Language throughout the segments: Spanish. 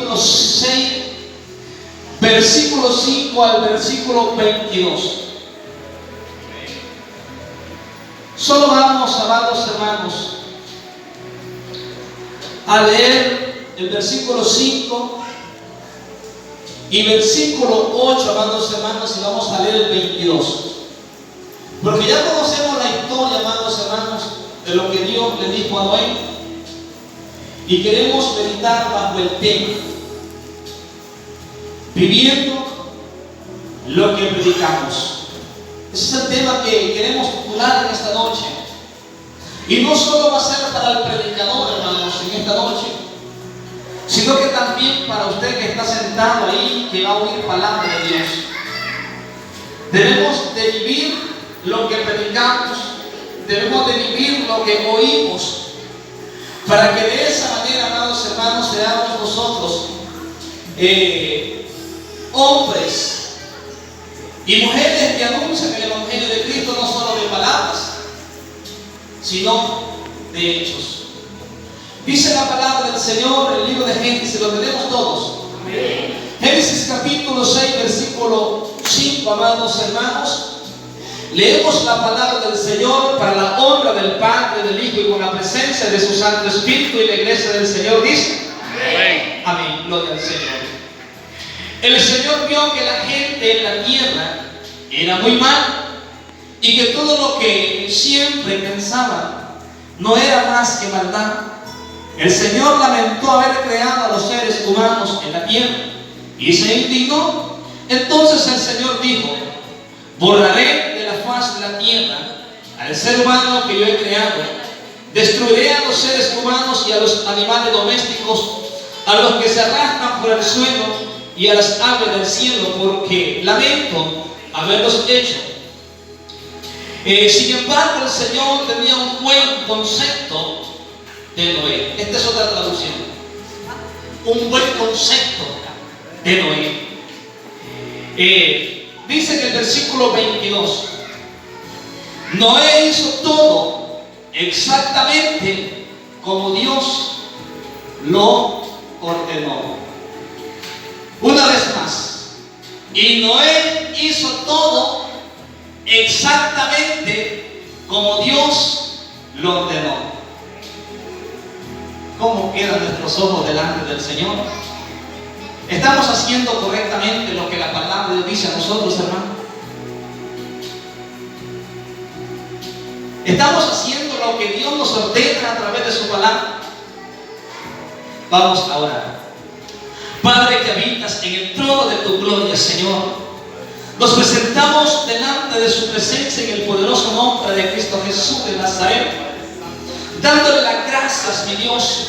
capítulo 6, versículo 5 al versículo 22. Solo vamos, amados hermanos, a leer el versículo 5 y versículo 8, amados hermanos, y vamos a leer el 22. Porque ya conocemos la historia, amados hermanos, de lo que Dios le dijo a Noé, y queremos meditar bajo el tema, viviendo lo que predicamos. Ese es el tema que queremos titular en esta noche. Y no solo va a ser para el predicador, hermanos, en esta noche, sino que también para usted que está sentado ahí, que va a oír palabra de Dios. Debemos de vivir lo que predicamos, debemos de vivir lo que oímos, para que de esa manera, amados hermanos, seamos nosotros hombres y mujeres que anuncian el Evangelio de Cristo, no solo de palabras, sino de hechos. Dice la palabra del Señor en el libro de Génesis, lo tenemos todos. Amén. Génesis capítulo 6, versículo 5, amados hermanos. Leemos la palabra del Señor para la honra del Padre, del Hijo y con la presencia de su Santo Espíritu, y la iglesia del Señor dice: amén. Amén. Gloria al Señor. El Señor vio que la gente en la tierra era muy mala y que todo lo que siempre pensaban no era más que maldad. El Señor lamentó haber creado a los seres humanos en la tierra y se indignó. Entonces el Señor dijo: borraré de la faz de la tierra al ser humano que yo he creado. Destruiré a los seres humanos y a los animales domésticos, a los que se arrastran por el suelo y a las aves del cielo, porque lamento haberlos hecho. Sin embargo, el Señor tenía un buen concepto de Noé. Esta es otra traducción. Un buen concepto de Noé. Dice en el versículo 22: Noé hizo todo exactamente como Dios lo ordenó. Una vez más. Y Noé hizo todo exactamente como Dios lo ordenó. ¿Cómo quedan nuestros ojos delante del Señor? ¿Estamos haciendo correctamente lo que la palabra de Dios dice a nosotros, hermano? ¿Estamos haciendo lo que Dios nos ordena a través de su palabra? Vamos a orar. Padre que habitas en el trono de tu gloria, Señor, nos presentamos delante de su presencia en el poderoso nombre de Cristo Jesús de Nazaret, dándole las gracias, mi Dios,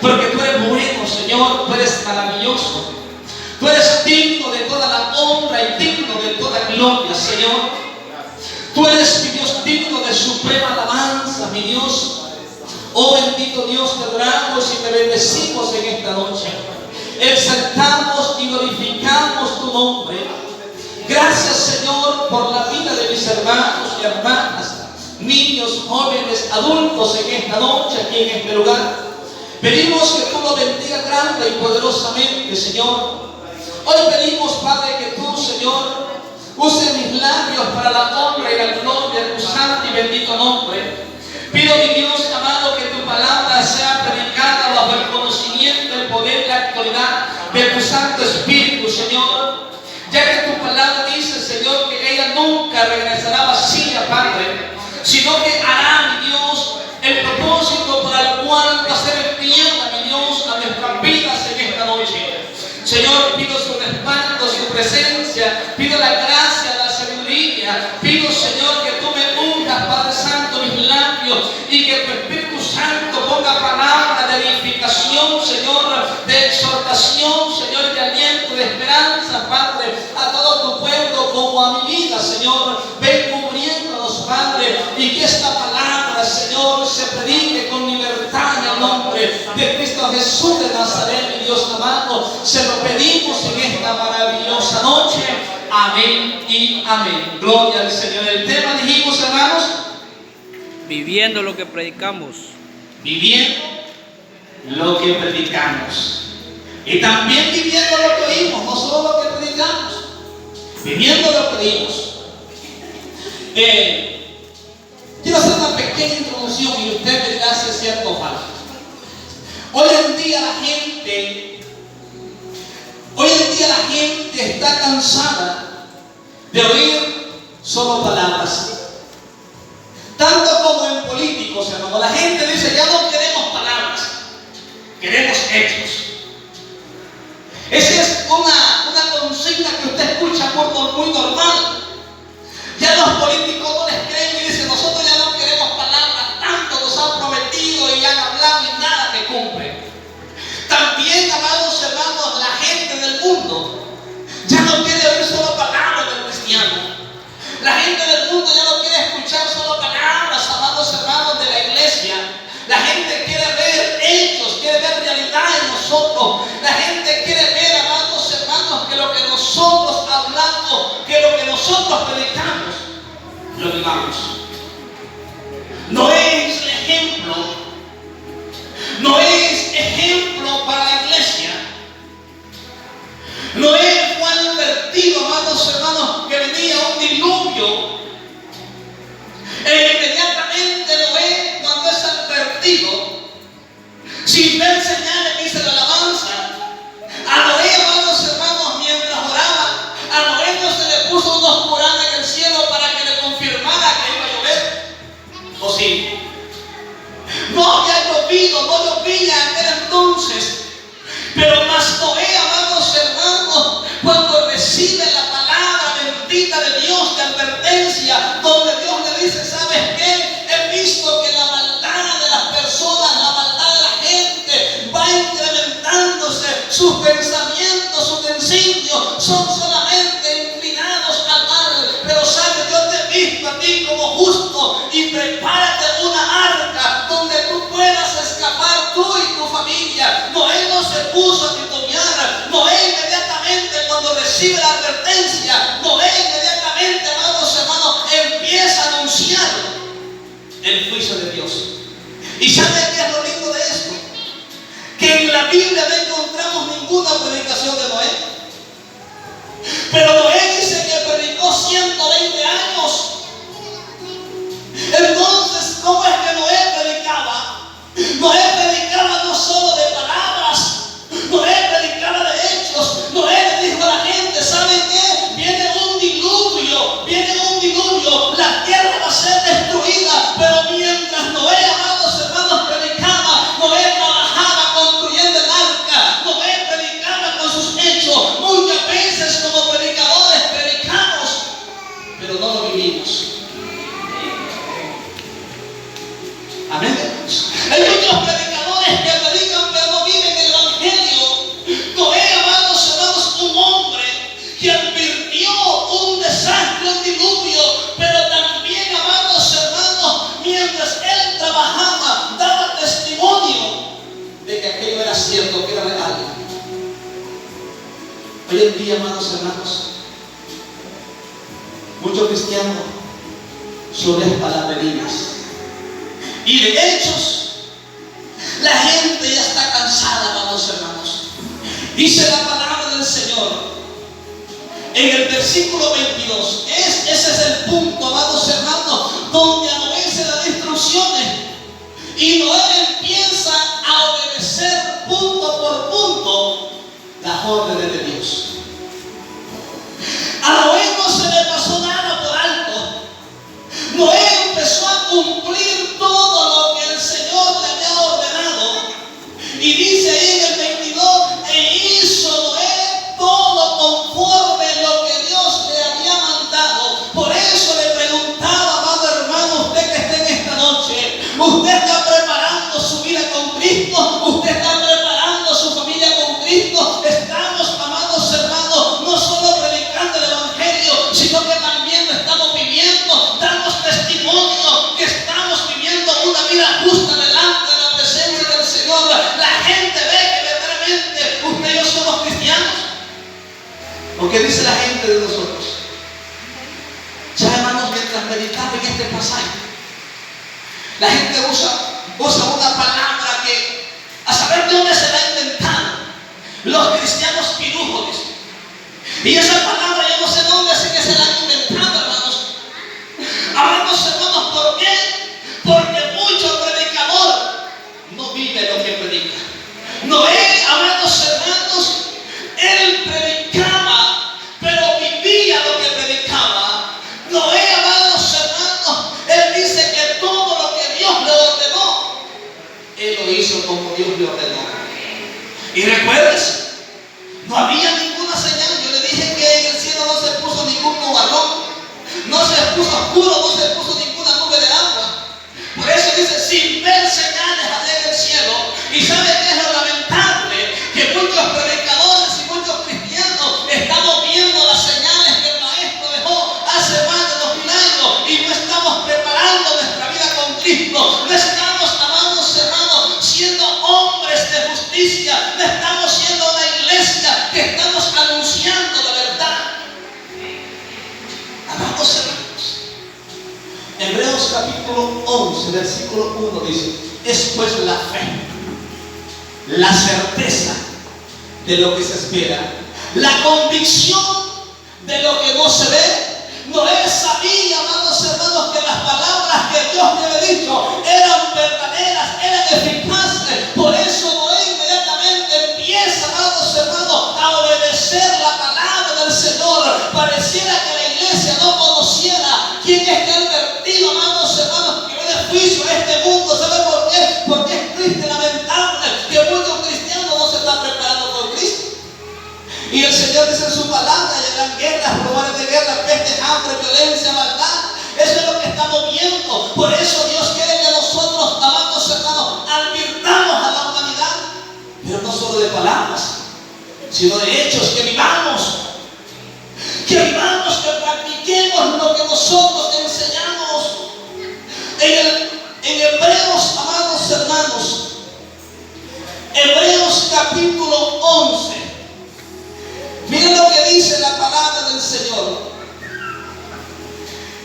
porque tú eres bueno, Señor, tú eres maravilloso, tú eres digno de toda la honra y digno de toda gloria, Señor. Tú eres, mi Dios, digno de suprema alabanza, mi Dios. Oh bendito Dios, te adoramos y te bendecimos en esta noche. Exaltamos y glorificamos tu nombre. Gracias, Señor, por la vida de mis hermanos y hermanas, niños, jóvenes, adultos en esta noche, aquí en este lugar. Pedimos que tú lo bendigas grande y poderosamente, Señor. Hoy pedimos, Padre, que tú, Señor, use mis labios para la honra y la gloria de tu santo y bendito nombre. Pido, mi Dios amado, que tu palabra sea predicada bajo el conocimiento, el poder y la autoridad de tu Santo Espíritu, Señor. Ya que tu palabra dice, Señor, que ella nunca regresará vacía, Padre, sino que hará, mi Dios, el propósito para el cual va a ser enviada, mi Dios, a nuestras vidas en esta noche. Señor, pido su respaldo, su presencia, pido la gracia, la sabiduría, pido, Señor, que tú me unjas, Padre Santo, mis labios, y que tu Espíritu Santo ponga palabra de edificación, Señor, de exhortación, Señor, de aliento, de esperanza, Padre, a todo tu pueblo como a mi vida, Señor. Ven cubriéndonos, Padre, y que esta palabra, Señor, se predique con libertad en el nombre de Cristo Jesús de Nazaret, mi Dios amado. Se lo pedimos en esta maravillosa noche. Amén y amén. Gloria al Señor. El tema, dijimos, hermanos, viviendo lo que predicamos. Viviendo lo que predicamos. Y también viviendo lo que oímos, no solo lo que predicamos, viviendo lo que oímos. Quiero hacer una pequeña introducción y usted me dirá si es cierto o falso. Hoy en día la gente está cansada de oír solo palabras. Tanto como en políticos, hermano. La gente dice, ya no queremos palabras, queremos hechos. Esa es una consigna que usted escucha muy normal. Ya los políticos no les creen y dicen, nosotros ya no queremos palabras, tanto nos han prometido y han hablado y nada que cumple. También, amados hermanos, la gente del mundo ya no quiere oír solo palabras del cristiano. La gente del mundo ya no quiere escuchar solo palabras, amados hermanos, de la iglesia. La gente quiere ver hechos, quiere ver realidad en nosotros. La gente quiere ver, amados hermanos, que lo que nosotros hablamos, que lo que nosotros predicamos, lo vivamos. Noé es el ejemplo. Noé es ejemplo para la iglesia. Noé fue advertido, amados hermanos, que venía un diluvio. E inmediatamente Noé, cuando es advertido, sin ver señales ni de alabanza, a Noé, amados hermanos, mientras oraba, a Noé no se le puso una oscuridad en el cielo para que le confirmara que iba a llover. ¿O sí? No había llovido, no llovía en aquel entonces. Pero más Noé, amados hermanos, cuando recibe la palabra bendita de Dios de advertencia, donde Dios le dice, ¿sabes qué? He visto que la maldad de las personas, la maldad de la gente va incrementándose, sus pensamientos, sus designios son solamente inclinados al mal. Pero sabes, yo te he visto a ti como justo y prepárate una arca donde tú puedas escapar tú y tu familia. Noé no se puso a titubear. Noé inmediatamente cuando recibe la advertencia, Noé inmediatamente, amados hermanos, empieza a anunciar el juicio de Dios. ¿Y sabe qué es lo lindo de esto? Que en la Biblia no encontramos ninguna predicación de Noé. Pero Noé dice que predicó 120 años. Entonces, ¿cómo es que Noé predicaba? Noé predicaba no solo de palabras, Noé predicaba de hechos. Noé le dijo a la gente, ¿saben qué? Viene un diluvio, la tierra va a ser destruida. Pero mientras Noé, amados hermanos, predicaba, Noé trabajaba construyendo el arca. Noé predicaba con sus hechos. Muchas veces como predicadores predicamos, pero no lo vivimos. Amén. Hay muchos predicadores que predican pero no viven el evangelio. Noé, amados hermanos, un hombre que advirtió un desastre, un diluvio, pero también, amados hermanos, mientras él trabajaba, daba testimonio de que aquello era cierto, que era real. Hoy en día, amados hermanos, muchos cristianos solo es palabrerías. Y de hechos, la gente ya está cansada, amados hermanos. Dice la palabra del Señor en el versículo 22. Ese es el punto, amados hermanos, donde a Noé se le da instrucciones. Y Noé empieza a obedecer punto por punto las órdenes de Dios. A Noé no se le pasó nada por alto. Noé empezó a cumplir todo lo que el Señor le había ordenado. Y dice ahí en el 22, e hizo Noé todo conforme lo que Dios le había mandado. Por eso le preguntaba, amado hermano, usted que está en esta noche, ¿usted está preparando su vida con Cristo? ¿Usted está preparando su familia con Cristo? Estamos, amados hermanos, no solo predicando el evangelio, sino que también lo estamos viviendo. Damos testimonio que estamos viviendo una vida justa delante de la presencia del Señor. La gente ve que verdaderamente usted y yo somos cristianos. ¿O qué dice la gente de nosotros? Ya, hermanos, mientras meditaba en este pasaje, la gente usa una palabra que a saber de dónde se la ha inventado. Lo Y esa palabra yo no sé dónde así que se la han inventado, hermanos. Amados hermanos, ¿por qué? Porque mucho predicador no vive lo que predica. Noé, amados hermanos, él predicaba, pero vivía lo que predicaba. Noé, amados hermanos, él dice que todo lo que Dios le ordenó, él lo hizo como Dios le ordenó. Y recuerdes, no había ninguna señal. Yo le dije que en el cielo no se puso ningún nubarrón, no se puso oscuro, no se puso ninguna nube de agua. Por eso dice, sin ver señales allá en el cielo. Y ¿sabe qué es lo lamentable? Que muchos predicadores y muchos cristianos estamos viendo las señales que el Maestro dejó hace más de 2000 años y no estamos preparando nuestra vida con Cristo. No estamos, amados hermanos, siendo hombres de justicia. No estamos siendo una iglesia que estamos anunciando la verdad. Amados hermanos, Hebreos capítulo 11, versículo 1 dice: es pues la fe, la certeza de lo que se espera, la convicción de lo que no se ve. Noé sabía, amados hermanos, que las palabras que Dios le había dicho eran verdaderas, eran eficaces. Por eso Noé inmediatamente empieza, amados hermanos, a obedecer la palabra del Señor. Pareciera que la iglesia no conociera quién es que ha advertido, amados hermanos, que viene juicio a este mundo. ¿Sabe por qué? Porque es triste, lamentable que muchos cristianos no se están preparando por Cristo. Y el Señor dice en su palabra: llegarán guerras, rumores de guerra, peste, hambre, violencia, maldad. Eso es lo que estamos viendo. Por eso Dios quiere que nosotros, amados hermanos, advirtamos a la humanidad, pero no solo de palabras, sino de hechos, que vivamos, que practiquemos lo que nosotros enseñamos. En Hebreos, amados hermanos, Hebreos capítulo 11, miren lo que dice la palabra del Señor.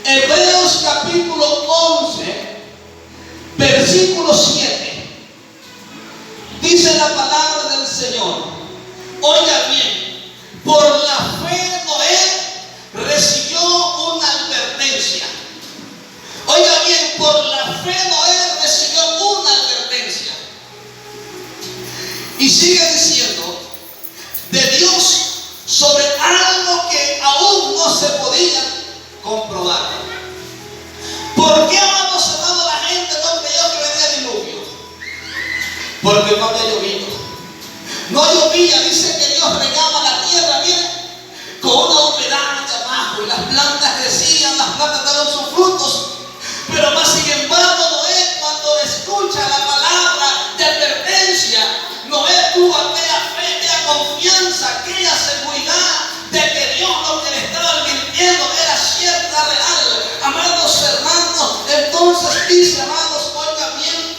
Hebreos capítulo 11, versículo 7. Dice la palabra del Señor. Oiga bien, por la fe Noé recibió una advertencia. Oiga bien, por la fe Noé recibió una advertencia. Y sigue diciendo: de Dios, sobre algo que aún no se podía comprobar. ¿Por qué, amados hermanos, la gente no creyó que venía diluvio? Porque no había llovido. No llovía. Dice que Dios regaba la tierra, miren, con una humedad de abajo, y las plantas crecían, las plantas daban sus frutos. Pero más sin embargo, Noé, cuando escucha la palabra de advertencia, Noé tuvo aquella fe, aquella confianza, aquella seguridad de que Dios lo que le estaba advirtiendo era cierta, real. Amados hermanos, entonces dice, amados, oiga bien,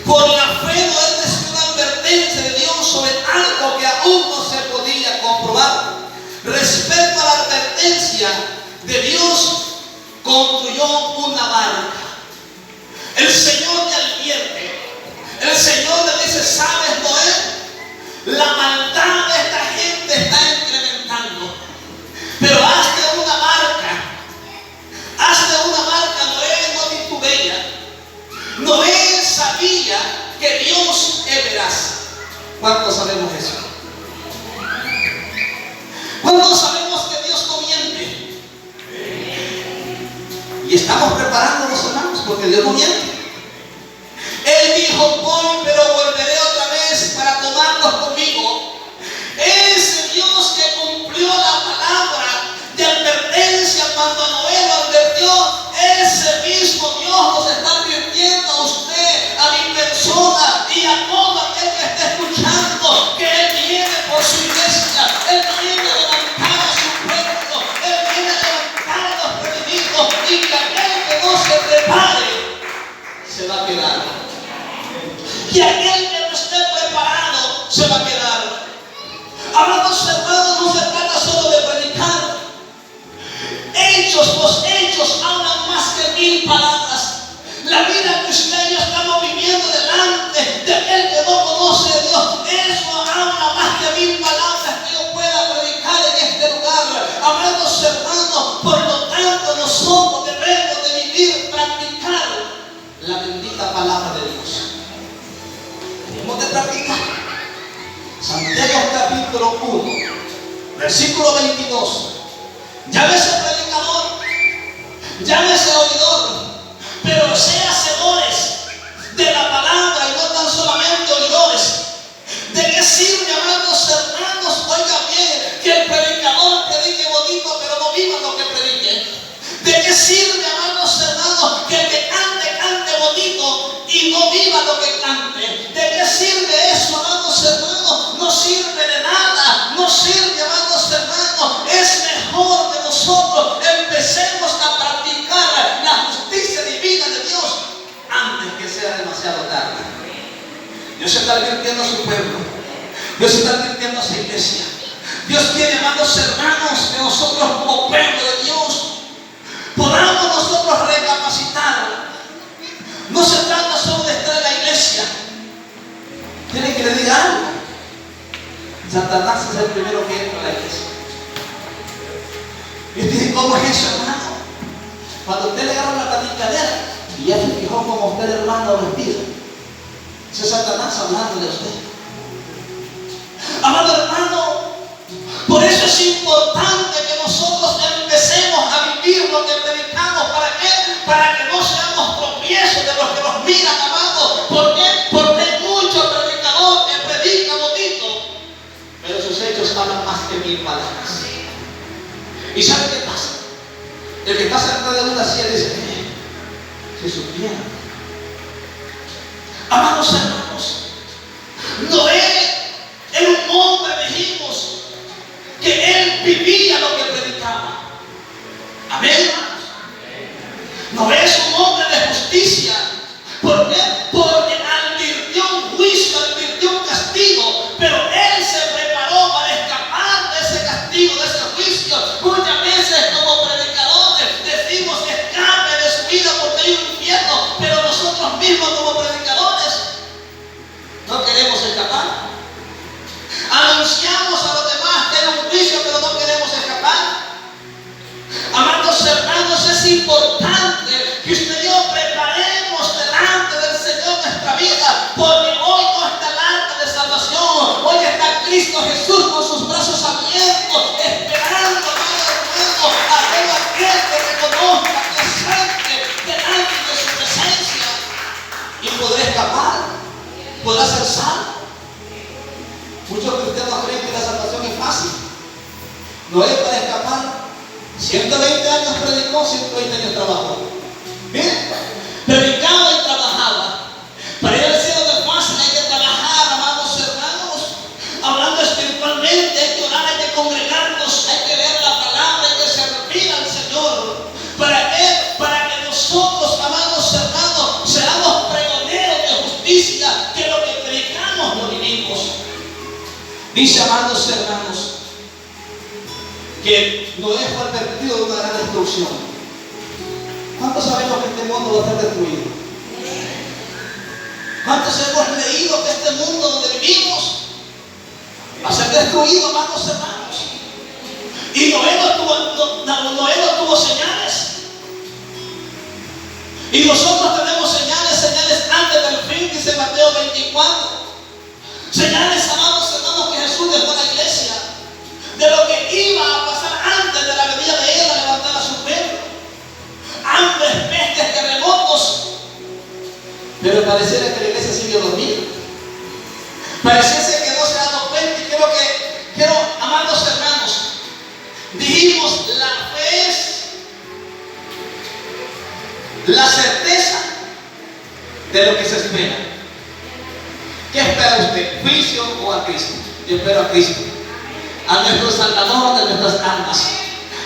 por la fe Noé recibió una advertencia de Dios sobre algo que aún no se podía comprobar. Respecto a la advertencia de Dios, construyó una barca. El Señor le advierte. El Señor le dice: ¿sabes, Noé? La maldad de esta gente está incrementando, pero hazte una barca. Hazte una barca, Noé, no titubea. Noé sabía que Dios es veraz. ¿Cuántos sabemos eso? ¿Cuántos sabemos que Dios no miente? Y estamos preparándonos, hermanos, porque Dios no miente. Él dijo: voy, pero volveré otra vez para tomarlos conmigo. Ese Dios que cumplió la palabra de advertencia cuando Noé lo advirtió, ese mismo Dios nos está advirtiendo a usted, a mi persona y a todo aquel que esté escuchando, que Él viene por su iglesia. Él viene a levantar a su pueblo. Él viene a levantar a los redimidos, y que aquel que no se prepare se va a quedar. Y aquel que no esté preparado se va a quedar. Amados hermanos, no se trata solo de predicar. Los hechos hablan más que 1000 palabras. La vida que usted y yo estamos viviendo delante de aquel que no conoce a Dios, eso habla más que 1000 palabras que yo pueda predicar en Hemos de practicar. Santiago capítulo 1, versículo 22. Llámese predicador, llámese oidor, pero sea hacedores de la palabra y no tan solamente oidores. ¿De qué sirve, amados hermanos? Oiga bien, que el predicador predique bonito, pero no viva lo que predique. ¿De qué sirve, amados hermanos, que el que cante bonito y no viva lo que cante? ¿De qué sirve eso, amados hermanos? No sirve de nada, no sirve, amados hermanos. Es mejor que nosotros empecemos a practicar la justicia divina de Dios antes que sea demasiado tarde. Dios está advirtiendo a su pueblo. Dios está advirtiendo a su iglesia. Dios quiere, amados hermanos, que nosotros como pueblo de Dios podamos nosotros recapacitar. No se trata solo de estar en la iglesia. Tiene que le diga algo. Satanás es el primero que entra a la iglesia. Y usted dice, ¿cómo es eso, hermano? Cuando usted le agarra la taticadera y ya se fijó como usted, hermano, vestido. Ese es Satanás hablando de usted. Amado hermano, por eso es importante que nosotros empecemos a vivir lo que predicamos. ¿Para qué? Para que no seamos tropiezos de los que nos miran, amado. ¿Por qué? Porque hay muchos predicadores que predican bonito, pero sus hechos hablan más que 1000 palabras. ¿Y sabe qué pasa? El que está sentado en una silla dice, si supiera. Amados hermanos, Noé era un hombre, dijimos, que él vivía lo que predicaba. Amén, hermanos. Noé es un hombre de justicia. ¿Por qué? Porque advirtió un juicio, advirtió un castigo, pero él se preparó para escapar de ese castigo, de ese juicio. Muchas veces como predicadores decimos escape de su vida porque hay un infierno, pero nosotros mismos como predicadores no queremos escapar. Anunciamos a los demás que hay un juicio, pero no queremos escapar. Amados hermanos, es importante que usted y yo preparemos delante del Señor nuestra vida, porque hoy no está el arca de salvación. Hoy está Cristo Jesús con sus brazos abiertos, esperando, amado hermano, a todo aquel que reconozca, que acepte delante de su presencia y podrá escapar, podrá ser salvo. Muchos cristianos creen que la salvación es fácil. No es para escapar. 120 años predicó, 120 años trabajó. Miren, predicaba y trabajaba. Para ir al cielo no es fácil, hay que trabajar, amados hermanos. Hablando espiritualmente, hay que orar, hay que congregarnos, hay que leer la palabra, hay que servir al Señor. ¿Para qué? Para que nosotros, amados hermanos, seamos pregoneros de justicia, que lo que predicamos lo vivimos. Dice, amados hermanos, que Noé fue advertido de una gran destrucción. ¿Cuántos sabemos que este mundo va a ser destruido? ¿Cuántos hemos leído que este mundo donde vivimos va a ser destruido, amados hermanos? Y Noé no tuvo señales. Y nosotros tenemos señales antes del fin, dice Mateo 24. Señales, amados hermanos, que Jesús dejó a la iglesia, de lo que iba a pasar antes de la venida de Él a levantar a su pueblo. Hambres, pestes, terremotos. Pero pareciera que la iglesia sigue dormida. Pareciese que no se ha dado cuenta. Y quiero, amados hermanos, dijimos, la fe es la certeza de lo que se espera. ¿Qué espera usted? ¿Juicio o a Cristo? Yo espero a Cristo, a nuestro Salvador de nuestras almas.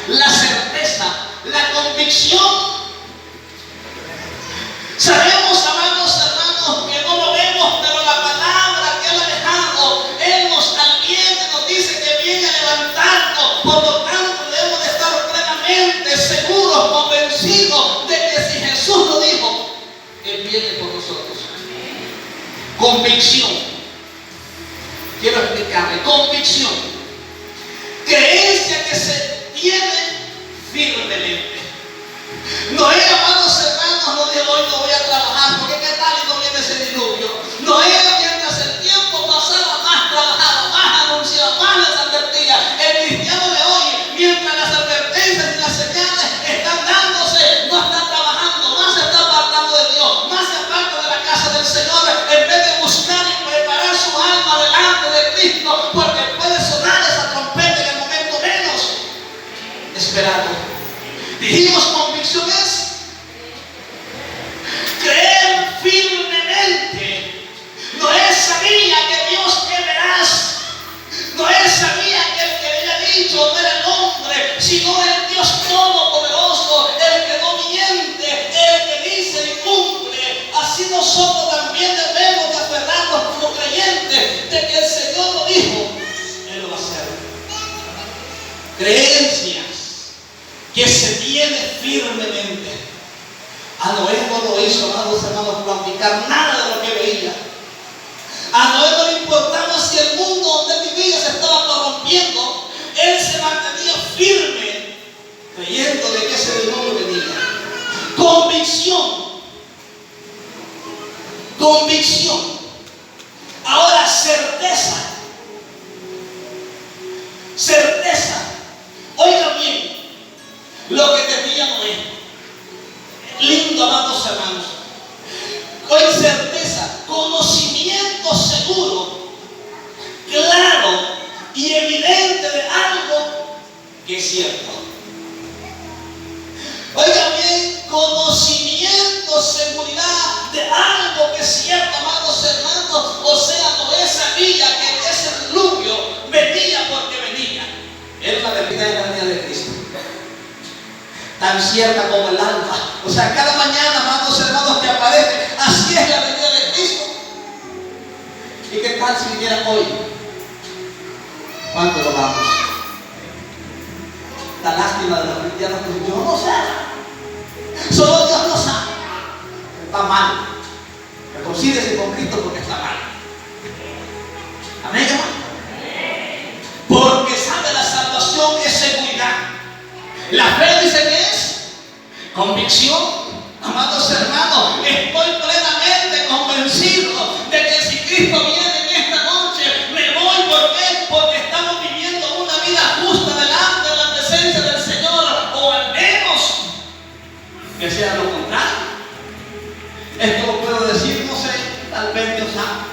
La certeza, la convicción. Sabemos, amados hermanos, que no lo vemos, pero la palabra que Él ha dejado, Él nos advierte, nos dice que viene a levantarnos. Por lo tanto, debemos de estar plenamente seguros, convencidos de que si Jesús lo dijo, Él viene por nosotros. Convicción. Quiero explicarle. Convicción. Creencia que se tiene firmemente. Noé, amados hermanos, no dijo, hoy no voy a trabajar, porque qué tal y no viene ese diluvio. Noé, mientras el firme, creyendo de que ese diluvio venía. Convicción. Convicción. Ahora certeza. Certeza. Oiga bien lo que tenía Noé. Lindo, amados hermanos. Hoy certeza, conocimiento seguro, claro y evidente de algo que es cierto. Oiga bien, conocimiento, seguridad de algo que es cierto, amados hermanos. O sea, Noé sabía que ese diluvio venía porque venía. Es la venida de la venida de Cristo, tan cierta como el alba. O sea, cada mañana, amados hermanos, que aparece, así es la venida de Cristo. ¿Y qué tal si viniera hoy? ¿Cuánto lo vamos? La lástima de los cristianos que yo no sé. Solo Dios lo sabe. Está mal. Reconcíliese con Cristo porque está mal. Amén, hermano. Porque sabe, la salvación es seguridad. La fe dice que es convicción. Amados hermanos, estoy plenamente convencido de que si Cristo viene en esta noche, me voy. ¿Por qué? Porque estamos viviendo una vida justa delante de la presencia del Señor, o al menos que sea lo contrario. Esto lo puedo decir, no sé, tal vez Dios sabe.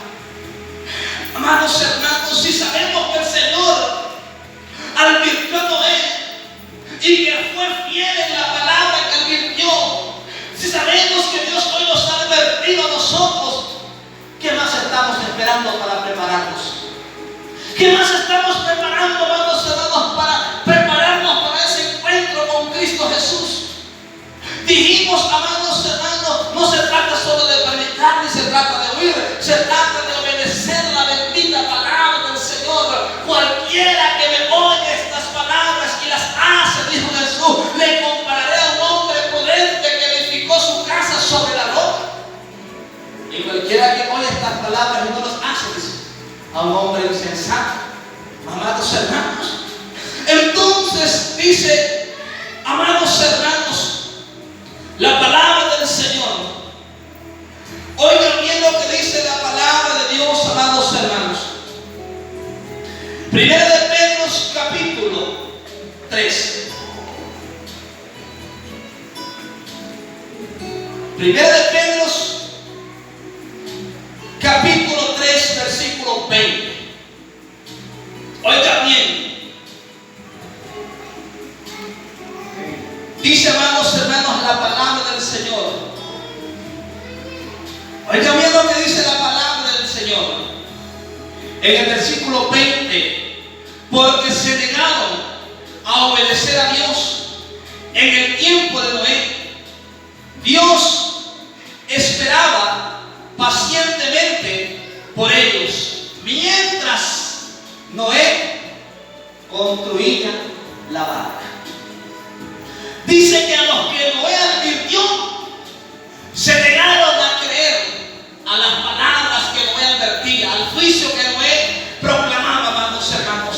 Amados hermanos, si sabemos que el Señor advirtió a Noé y que fue fiel en la palabra que advirtió, si sabemos que Dios hoy nos ha advertido a nosotros, ¿qué más estamos esperando para prepararnos? ¿Qué más estamos preparando, amados hermanos, para prepararnos para ese encuentro con Cristo Jesús? Dijimos, amados hermanos, no se trata solo de predicar ni se trata de oír, se trata de obedecer la bendita palabra del Señor. Cualquiera que me oye estas palabras y las hace, dijo Jesús, le compararé a un hombre prudente que edificó su casa sobre la roca. Y cualquiera que oye estas palabras y no las hace, dice, a un hombre insensato. Amados hermanos, entonces dice, amados hermanos, la palabra del Señor. Oigan bien lo que dice la palabra de Dios, amados hermanos. Primera de Pedro, capítulo 3. Primera de Pedro, capítulo 3, versículo 20. Oigan bien. Dice, amados hermanos, la palabra del Señor. Oigan bien lo que dice la palabra del Señor. En el versículo 20. Porque se negaron a obedecer a Dios en el tiempo de Noé. Dios esperaba pacientemente por ellos, mientras Noé construía la barca. Dice que a los que Noé advirtió, se negaron a creer a las palabras que Noé advertía, al juicio que Noé proclamaba, amados hermanos.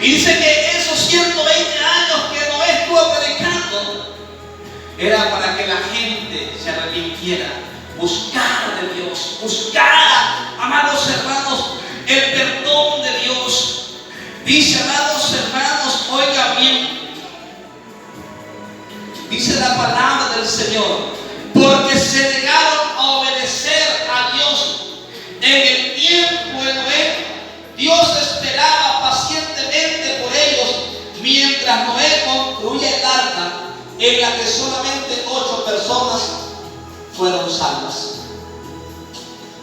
Y dice que esos 120 años que Noé estuvo predicando, era para que la gente se arrepintiera, buscara de Dios, buscara, amados hermanos, el perdón de Dios. Dice, amados hermanos, oiga bien, dice la palabra del Señor, porque se negaron a obedecer a Dios en el tiempo de Noé. Dios esperaba pacientemente por ellos mientras Noé construía el arca, en la que solamente 8 personas fueron salvas.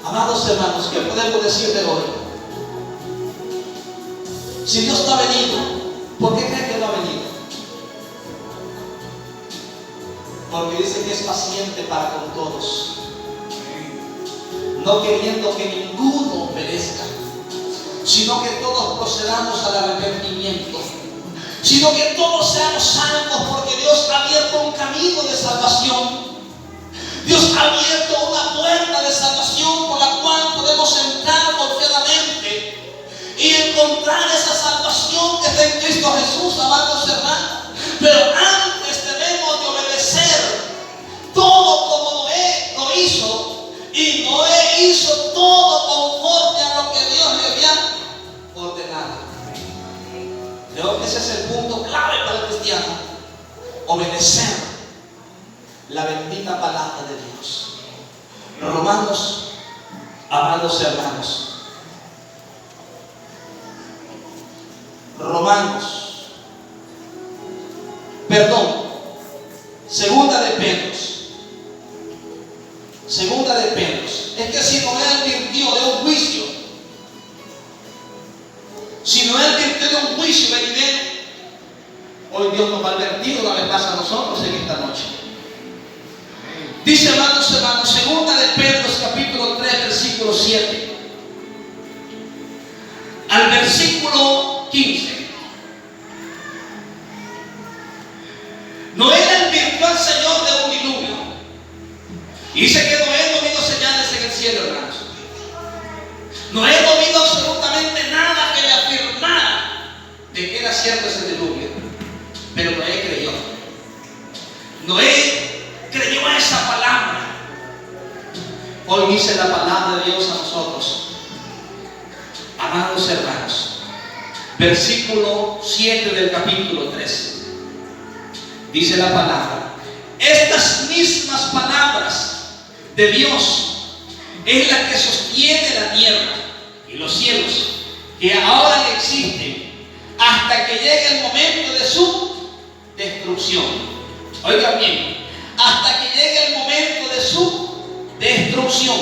Amados hermanos, ¿qué podemos decir de hoy? Si Dios no ha venido, ¿por qué creen que no ha venido? Porque dice que es paciente para con todos, no queriendo que ninguno perezca, sino que todos procedamos al arrepentimiento, sino que todos seamos salvos, porque Dios ha abierto un camino de salvación. Dios ha abierto una puerta de salvación por la cual podemos entrar confiadamente y encontrar esa salvación que está en Cristo Jesús, amados hermanos. Pero antes debemos de obedecer todo como Noé lo hizo. Y Noé hizo todo conforme a lo que Dios le había ordenado. Creo que ese es el punto clave para el cristiano: obedecer la bendita palabra de Dios. Romanos, amados hermanos, segunda de Pedro. Es que si Noé advirtió de un juicio, venidero, hoy Dios nos va a advertir una vez más a nosotros en esta noche. Dice, hermanos, segunda de Pedro, capítulo 3, versículo 7 al versículo 15. Noé le advirtió al Señor de un diluvio. Y dice que Noé no vio señales en el cielo, hermanos. Noé no vio absolutamente nada que le afirmara de que era cierto ese diluvio. Pero Noé creyó. Noé creyó a esa palabra. Hoy dice la palabra de Dios a nosotros, amados hermanos, versículo 7 del capítulo 13. Dice la palabra: estas mismas palabras de Dios es la que sostiene la tierra y los cielos, que ahora existen, hasta que llegue el momento de su destrucción. Oigan bien, hasta que llegue el momento de su destrucción,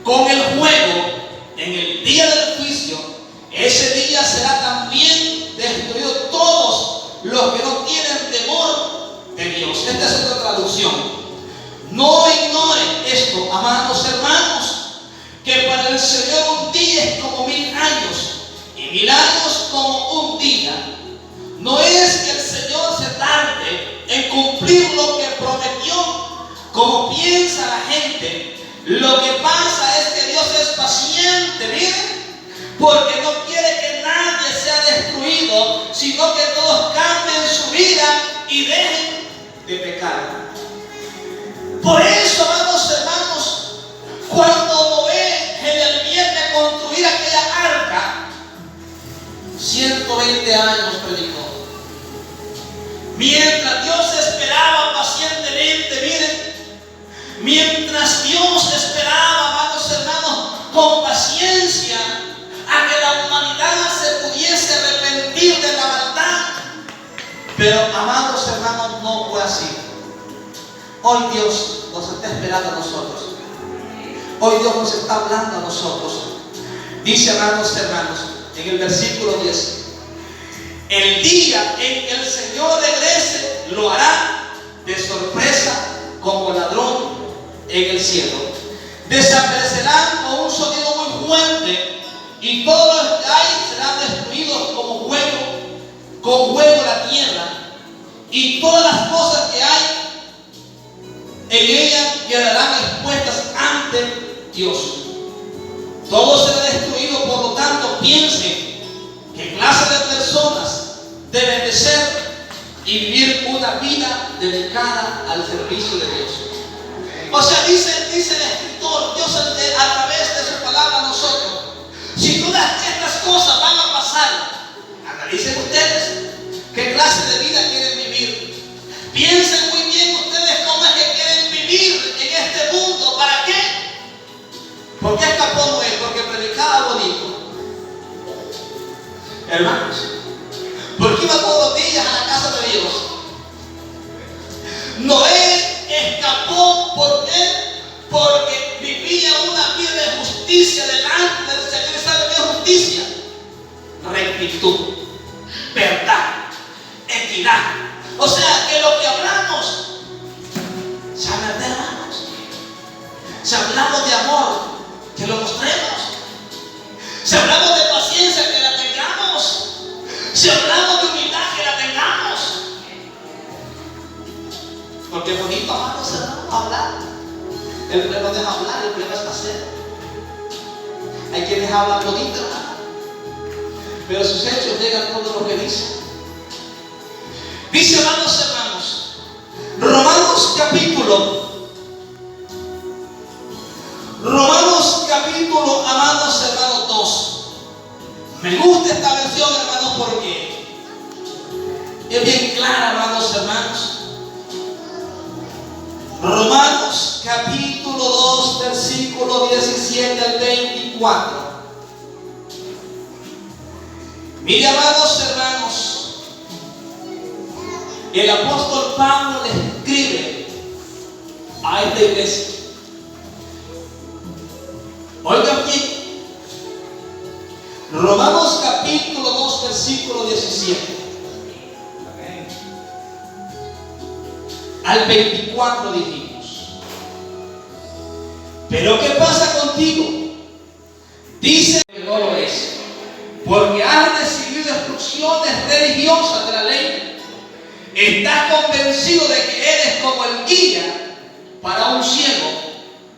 con el fuego en el día del juicio. Ese día será también destruido todos los que no tienen temor de Dios. Esta es otra traducción. No ignoren esto, amados hermanos, que para el Señor un día es como 1000 años y 1000 años como un día. No es que el Señor se tarde en cumplir lo que prometió, como piensa la gente. Lo que pasa es que Dios es paciente, miren, porque no quiere que nadie sea destruido, sino que todos cambien su vida y dejen de pecar. Por eso, amados hermanos, cuando Noé en el viene a construir aquella arca, 120 años predicó. Mientras Dios esperaba pacientemente, miren, mientras Dios esperaba, amados hermanos, con paciencia a que la humanidad se pudiese arrepentir de la maldad. Pero, amados hermanos, no fue así. Hoy Dios nos está esperando a nosotros. Hoy Dios nos está hablando a nosotros. Dice, amados hermanos, en el versículo 10: el día en que el Señor regrese, lo hará de sorpresa como ladrón en el cielo. Desaparecerán con un sonido muy fuerte, y todos los que hay serán destruidos como fuego, con fuego la tierra, y todas las cosas que hay en ella quedarán expuestas ante Dios. Todo será destruido. Por lo tanto, piensen qué clase de personas deben de ser y vivir una vida dedicada al servicio de Dios. O sea, dice el escritor, Dios a través de su palabra a nosotros: si todas estas cosas van a pasar, analicen ustedes qué clase de vida quieren vivir. Piensen muy bien ustedes cómo es que quieren vivir en este mundo. ¿Para qué? ¿Por qué escapó Noé? Porque predicaba bonito, hermanos. Porque iba todos los días a la casa de Dios. Noé escapó, ¿por qué? Porque vivía una vida de justicia delante del Señor. ¿Sabe qué es justicia? Rectitud, verdad, equidad. O sea, que lo que hablamos sea verdad, hermanos. Si hablamos de amor, que lo mostremos. Si hablamos de paciencia, que la tengamos. Si hablamos de humildad, que la tengamos. Porque es bonito, amados hermanos, hablar. El problema no es hablar, el problema es hacer. Hay quienes hablan bonito, hermano, pero sus hechos llegan todo lo que dice. Dice, amados hermanos, Romanos capítulo, amados hermanos, 2. Me gusta esta versión, hermanos, porque es bien clara, amados hermanos. Romanos capítulo 2, versículo 17 al 24. Mire, amados hermanos, el apóstol Pablo le escribe a esta iglesia. Oigan bien, Romanos capítulo 2, versículo 17 al 24 dijimos. Pero ¿qué pasa contigo? Dice que no lo es, porque has recibido instrucciones religiosas de la ley. Estás convencido de que eres como el guía para un ciego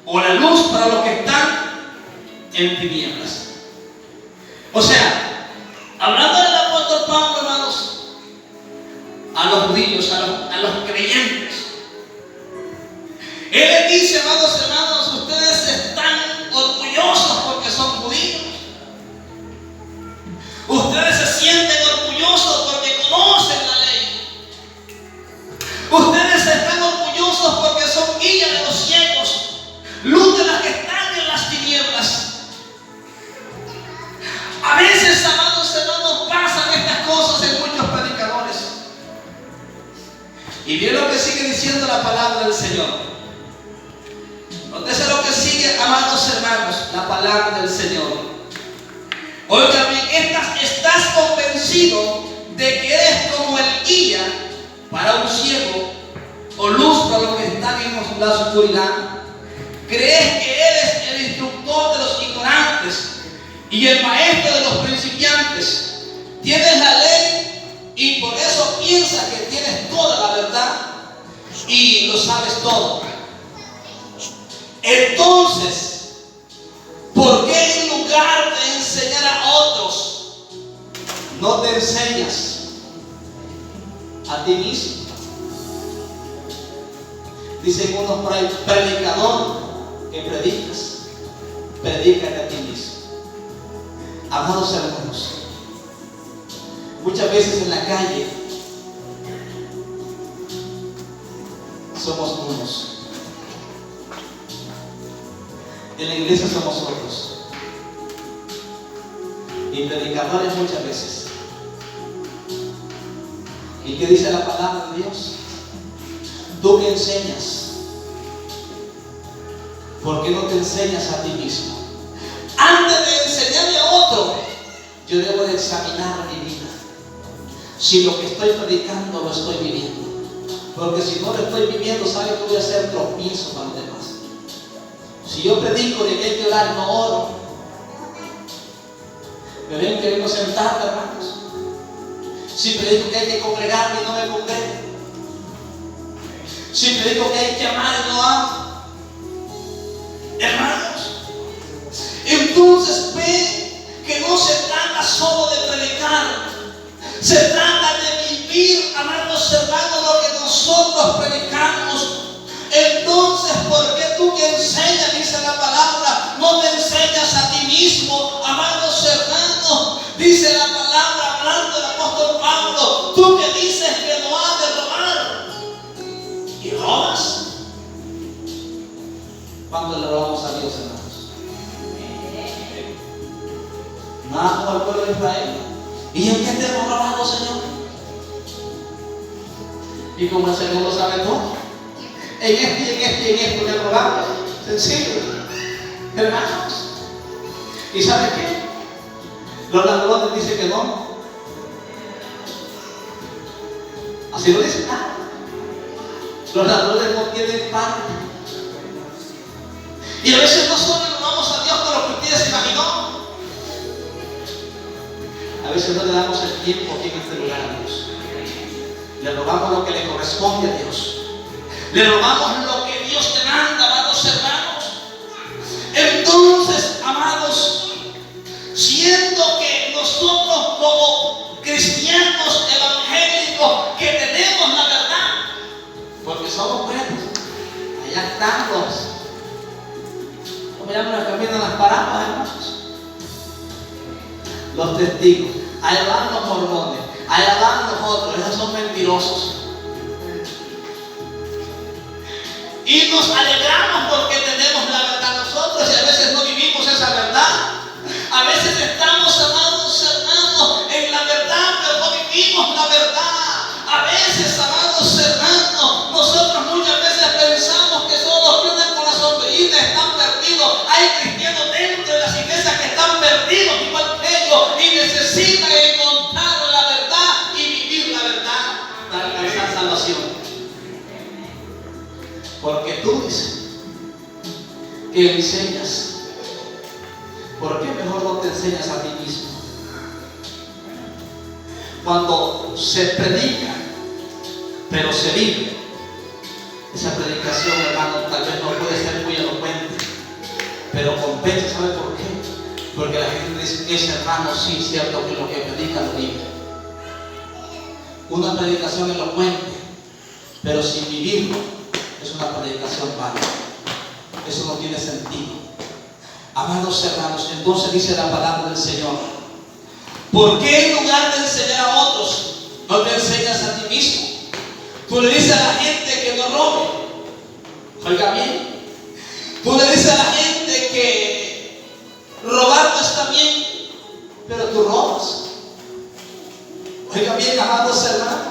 o la luz para los que están en tinieblas. O sea, hablando del apóstol Pablo, hermanos, a los judíos, a los creyentes, él les dice, amados hermanos, ustedes están orgullosos porque son judíos. Ustedes se sienten orgullosos porque conocen la ley. Ustedes están orgullosos porque son guías de los ciegos, luz de las que están en las tinieblas. A veces, amados hermanos, pasan estas cosas en muchos predicadores. Y bien lo que sigue diciendo la palabra del Señor. Nótese lo que sigue, amados hermanos, la palabra del Señor. Oigan bien, estás convencido de que eres como el guía para un ciego o luz para los que están en la oscuridad. Crees que eres el instructor de los ignorantes y el maestro de los principiantes. Tienes la ley y por eso piensas que tienes toda la verdad y lo sabes todo. Entonces, ¿por qué en lugar de enseñar a otros, no te enseñas a ti mismo? Dicen unos predicadores que predícate a ti mismo. Amados hermanos, muchas veces en la calle somos unos, en la iglesia somos otros, y predicadores muchas veces. ¿Y qué dice la palabra de Dios? Tú que enseñas, ¿por qué no te enseñas a ti mismo? Antes de enseñarle a otro, yo debo de examinar mi vida. Si lo que estoy predicando lo estoy viviendo. Porque si no lo estoy viviendo, ¿sabe que voy a hacer tropiezo para los demás? Si yo predico de que hay que orar, no oro. ¿Me ven que vengo sentado, hermanos? Si predico que hay que congregarme y no me congrego. Si predico que hay que amar y no amo. Hermanos, entonces ve que no se trata solo de predicar, se trata de vivir, amados hermanos, lo que nosotros predicamos. Entonces, ¿por qué tú que enseñas, dice la palabra, no te enseñas a ti mismo, amados hermanos? Dice la palabra, hablando del apóstol Pablo, tú que dices que no has de robar y robas. ¿Cuándo le robamos a Dios, hermanos? Nada como al pueblo de Israel. ¿Y en qué te hemos robado, Señor? Y como el Señor lo sabe todo, en esto y en esto y en esto le robamos. Sencillo, hermanos. ¿Y sabe qué? Los ladrones dicen que no. Así lo dicen. Los ladrones no tienen parte. Y a veces nosotros le damos a Dios con lo que usted se imaginó. A veces no le damos el tiempo aquí en este lugar a Dios. Le robamos lo que le corresponde a Dios. Le robamos lo que Dios te manda, amados hermanos. Entonces, amados, siendo que nosotros somos buenos. Allá están ¿cómo llaman los que miran las parábolas, hermanos? Los testigos. Allá van los mormones, allá van los otros, esos son mentirosos. Y nos alegramos porque tenemos la verdad nosotros y a veces no vivimos esa verdad. A veces estamos, amados hermanos, en la verdad, pero no vivimos la verdad. A veces, amados hermanos, nosotros muchas veces pensamos que son los que andan con la sombrillita, están perdidos. Hay cristianos dentro de las iglesias que están perdidos igual que ellos y necesitan encontrar la verdad y vivir la verdad para alcanzar salvación. Porque tú dices que enseñas. ¿Por qué mejor no te enseñas a ti mismo? Cuando se predica, pero se vive, esa predicación, hermano, tal vez no puede ser muy elocuente, pero compensa. ¿Sabe por qué? Porque la gente dice, ese hermano sí es cierto que lo que predica lo vive. Una predicación elocuente, pero sin vivirlo, es una predicación vana. Eso no tiene sentido. Amados hermanos, entonces dice la palabra del Señor: ¿por qué en lugar de enseñar a otros, no te enseñas a ti mismo? Tú le dices a la gente que no robe. Oiga bien. Tú le dices a la gente que robar no está bien, pero tú robas. Oiga bien, amados hermanos.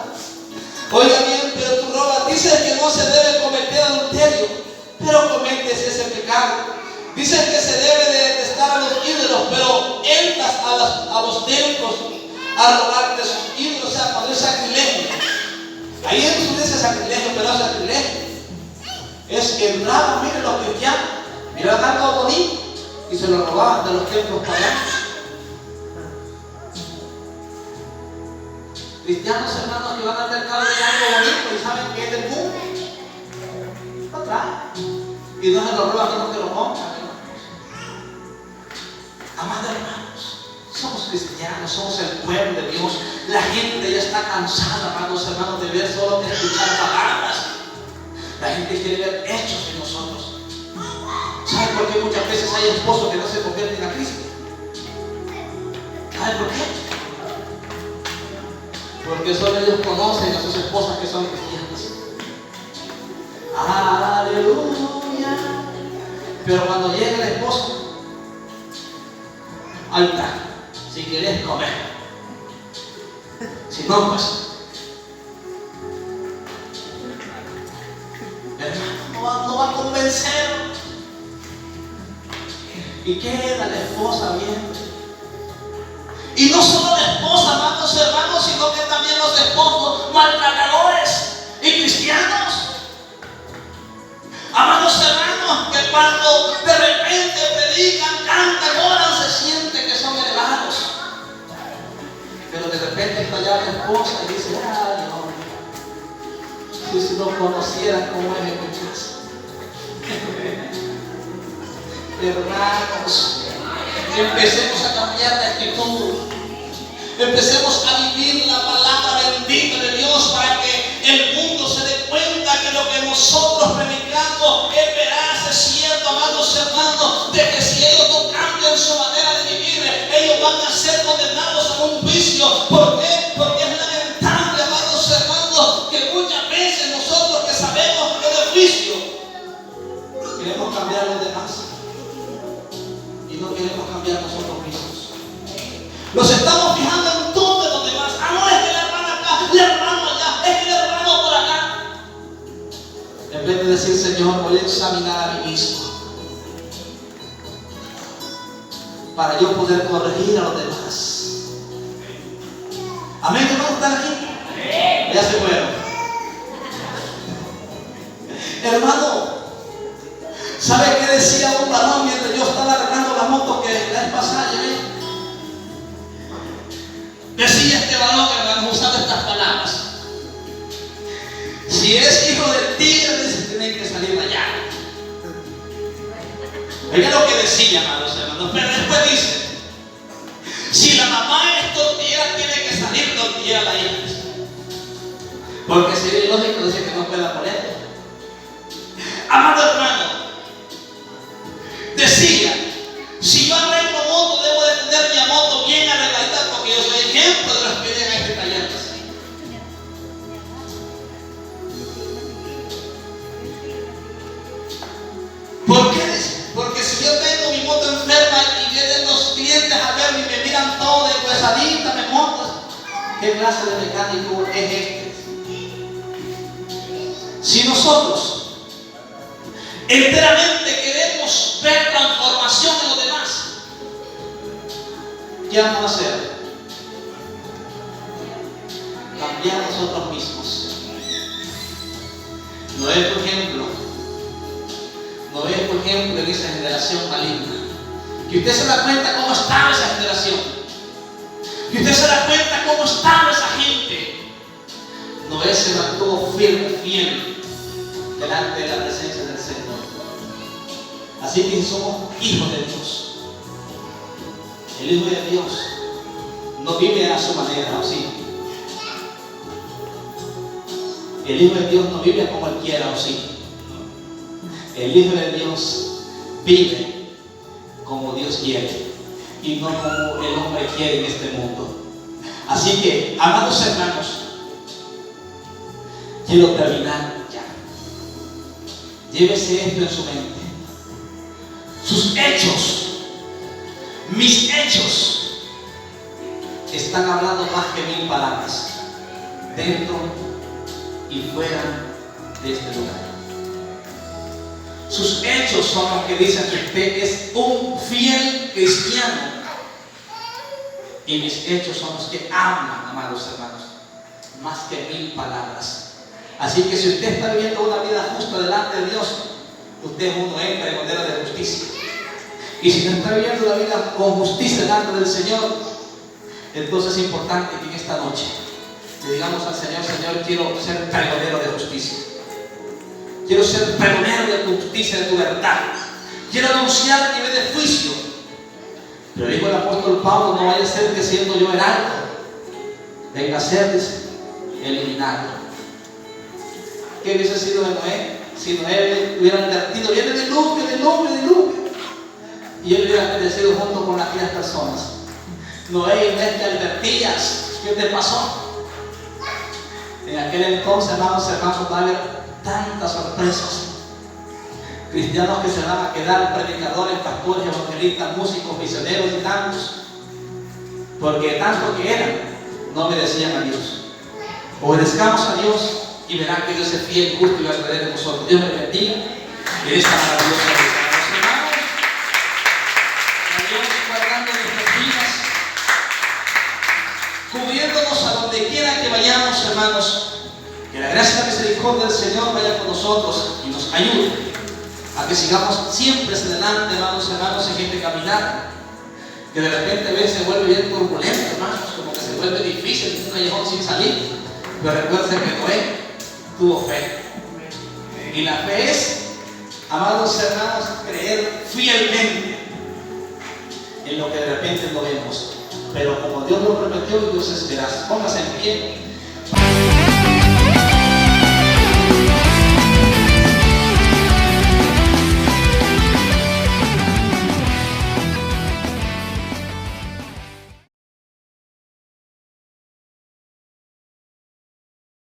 Oiga bien, pero tú robas. Dices que no se debe cometer adulterio, pero cometes ese pecado. Dicen que se debe de detestar a los ídolos, pero entras a los templos a robarte sus ídolos, o sea, cuando es sacrilegio. Ahí en su dice sacrilegio, pero es sacrilegio. Es que entraban, miren los cristianos, miraban algo bonito y se lo robaban de los templos paganos. Cristianos, hermanos, que van al mercado y algo bonito y saben que es del mundo, lo traen y no se lo roban, sino que lo compran. Amados hermanos, somos cristianos, somos el pueblo de Dios. La gente ya está cansada, amados hermanos, de ver solo de escuchar palabras. La gente quiere ver hechos en nosotros. ¿Sabe por qué muchas veces hay esposos que no se convierten a Cristo? ¿Sabe por qué? Porque solo ellos conocen a sus esposas que son cristianas. Aleluya. Pero cuando llega el esposo, ahí está, si quieres comer. Si no, pues, hermano, no va a convencer. Y queda la esposa viendo. Y no solo la esposa, amados hermanos, sino que también los esposos maltratadores y cristianos. Amados hermanos, que cuando de repente predican, cantan, oran, se siente que son elevados. Pero de repente está allá la esposa y dice: ay, no, si no conocieran cómo es en mi casa. Hermanos, empecemos a cambiar de actitud. Empecemos a vivir la palabra bendita de Dios para que el mundo se dé cuenta que lo que nosotros predicamos es veraz, es cierto, amados hermanos, de que si ellos no cambian su manera de vivir, ellos van a ser condenados a un juicio. ¿Por qué? Porque es lamentable, amados hermanos, que muchas veces nosotros que sabemos que es el juicio, queremos cambiar a los demás y no queremos cambiar nosotros mismos. Nos estamos fijando en todo de los demás. Ah, no, es que el hermano acá, el hermano allá, es que el hermano por acá. En vez de decir: Señor, voy a examinar a mí mismo para yo poder corregir a los demás. Amén, hermano, ¿están aquí? Ya se fueron. Hermano, ¿sabe qué decía un varón mientras yo estaba arreglando la moto que la vez pasada llevé? Decía este varón, hermano, usando estas palabras: si es hijo del tigre, tienen que salir de allá. Oiga lo que decía, amados hermanos. Pero después dice: si la mamá es tortillera, tiene que salir tortillera la hija. Porque sería ilógico decir que no pueda poner. ¿Qué clase de mecánico es este? Si nosotros enteramente queremos ver transformación en los demás, ¿qué vamos a hacer? Cambiar nosotros mismos. Noé, por ejemplo, en esa generación maligna, que usted se da cuenta cómo estaba esa generación, que usted se da cuenta cómo estaba esa gente. Noé se mantuvo fiel delante de la presencia del Señor. Así que somos hijos de Dios. El Hijo de Dios no vive a su manera, ¿o sí? El Hijo de Dios no vive como Él quiera, ¿o sí? El Hijo de Dios vive como Dios quiere y no como el hombre quiere en este mundo. Así que, amados hermanos, quiero terminar ya. Llévese esto en su mente. Sus hechos, mis hechos, están hablando más que 1000 palabras, dentro y fuera de este lugar. Sus hechos son los que dicen que usted es un fiel cristiano. Y mis hechos son los que hablan, amados hermanos, más que 1000 palabras. Así que si usted está viviendo una vida justa delante de Dios, usted es un Noé pregonero de justicia. Y si no está viviendo la vida con justicia delante del Señor, entonces es importante que en esta noche le digamos al Señor: Señor, quiero ser pregonero de justicia. Quiero ser pregonero de tu justicia, de tu verdad. Quiero anunciar a nivel de juicio. Pero dijo el apóstol Pablo: no vaya a ser que siendo yo heraldo, venga a ser, dice, eliminado. ¿Qué hubiese sido de Noé si Noé hubiera advertido: viene diluvio? Y él hubiera perecido junto con aquellas personas. Noé, en vez te advertías, ¿qué te pasó? En aquel entonces, hermanos, va a haber tantas sorpresas. Cristianos que se van a quedar predicadores, pastores, evangelistas, músicos, misioneros y tantos, porque tanto que eran, no obedecían a Dios. Obedezcamos a Dios y verán que Dios es fiel, justo y verdadero de nosotros. Dios me bendiga en esta maravillosa vida. Hermanos, vayamos guardando nuestras vidas, cubriéndonos a donde quiera que vayamos, hermanos. Que la gracia y la misericordia del Señor vaya con nosotros y nos ayude a que sigamos siempre hacia adelante, hermanos, en este caminar, que de repente a veces se vuelve bien turbulento, hermanos, como que se vuelve difícil, un callejón sin salir. Pero recuerden que Noé tuvo fe. Y la fe es, amados hermanos, creer fielmente en lo que de repente no vemos. Pero como Dios lo prometió, Dios es veraz. Póngase en pie.